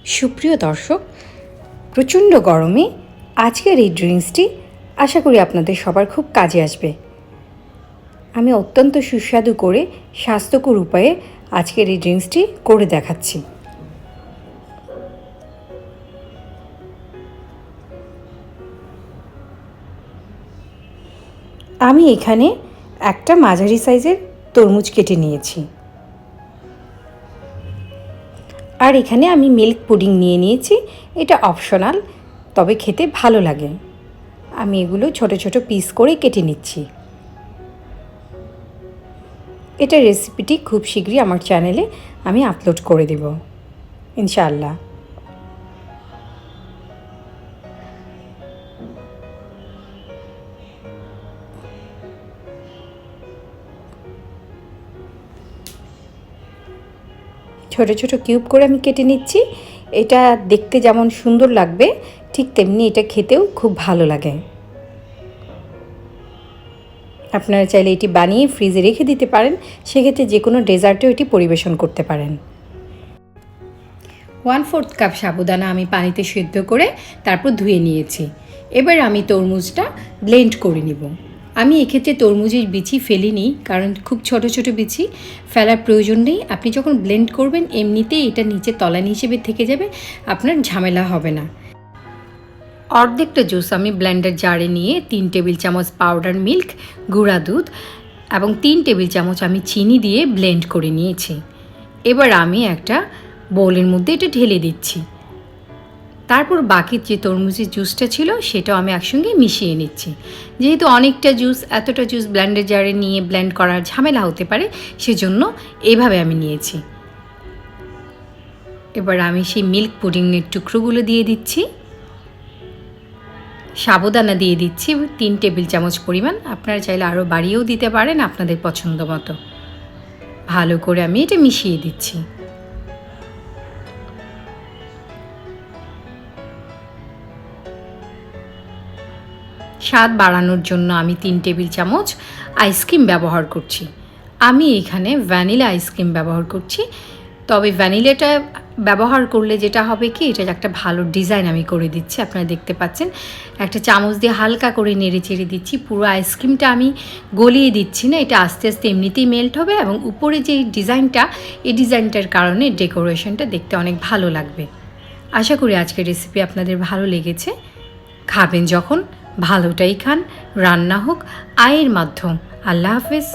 সুপ্রিয় দর্শক, প্রচণ্ড গরমে আজকের এই ড্রিঙ্কসটি আশা করি আপনাদের সবার খুব কাজে আসবে। আমি অত্যন্ত সুস্বাদু করে স্বাস্থ্যকর উপায়ে আজকের এই ড্রিঙ্কসটি করে দেখাচ্ছি। আমি এখানে একটা মাঝারি সাইজের তরমুজ কেটে নিয়েছি, আর এখানে আমি মিল্ক পুডিং নিয়ে নিয়েছি। এটা অপশনাল, তবে খেতে ভালো লাগে। আমি এগুলো ছোট ছোট পিস করে কেটে নিচ্ছি। এটা রেসিপিটি খুব শীঘ্রই আমার চ্যানেলে আমি আপলোড করে দেব ইনশাআল্লাহ। ছোট ছোট কিউব করে আমি কেটে নিচ্ছি। এটা দেখতে যেমন সুন্দর লাগবে, ঠিক তেমনি এটা খেতেও খুব ভালো লাগে। আপনারা চাইলে এটি বানিয়ে ফ্রিজে রেখে দিতে পারেন, সেক্ষেত্রে যে কোনো ডেজার্টেও এটি পরিবেশন করতে পারেন। 1/4 কাপ সাবুদানা আমি পানিতে সিদ্ধ করে তারপর ধুয়ে নিয়েছি। এবার আমি তরমুজটা ব্লেন্ড করে নিব। আমি এক্ষেত্রে তরমুজের বিচি ফেলিনি, কারণ খুব ছোট ছোট বিচি, ফেলার প্রয়োজন নেই। আপনি যখন ব্লেন্ড করবেন এমনিতেই এটা নিচে তলানি হিসেবে থেকে যাবে, আপনার ঝামেলা হবে না। অর্ধেকটা জুস আমি ব্লেন্ডার জারে নিয়ে 3 টেবিল চামচ পাউডার মিল্ক, গুঁড়া দুধ এবং 3 টেবিল চামচ আমি চিনি দিয়ে ব্লেন্ড করে নিয়েছি। এবার আমি একটা বোলের মধ্যে এটা ঢেলে দিচ্ছি। তারপর বাকি যে তরমুজের জুসটা ছিল সেটাও আমি একসঙ্গে মিশিয়ে নিচ্ছি। যেহেতু অনেকটা জুস, এতটা জুস ব্লেন্ডার জারে নিয়ে ব্লেন্ড করার ঝামেলা হতে পারে, সেজন্য এইভাবে আমি নিয়েছি। এবার আমি সেই মিল্ক পুডিংয়ের টুকরোগুলো দিয়ে দিচ্ছি। সাবুদানা দিয়ে দিচ্ছি 3 টেবিল চামচ পরিমাণ। আপনারা চাইলে আরও বাড়িয়েও দিতে পারেন আপনাদের পছন্দ মতো। ভালো করে আমি এটা মিশিয়ে দিচ্ছি। স্বাদ বাড়ানোর জন্য আমি 3 টেবিল চামচ আইসক্রিম ব্যবহার করছি। আমি এখানে ভ্যানিলা আইসক্রিম ব্যবহার করছি। তবে ভ্যানিলাটা ব্যবহার করলে যেটা হবে কি, এটা একটা ভালো ডিজাইন আমি করে দিচ্ছি। আপনারা দেখতে পাচ্ছেন একটা চামচ দিয়ে হালকা করে নেড়ে চেড়ে দিচ্ছি। পুরো আইসক্রিমটা আমি গলিয়ে দিচ্ছি না, এটা আস্তে আস্তে এমনিতেই মেল্ট হবে এবং উপরে যে ডিজাইনটা, এই ডিজাইনটার কারণে ডেকোরেশনটা দেখতে অনেক ভালো লাগবে। আশা করি আজকের রেসিপি আপনাদের ভালো লেগেছে। খাবেন যখন ভালোটাই খান, রান্না হোক আয়ের মাধ্যম। আল্লাহ হাফেজ।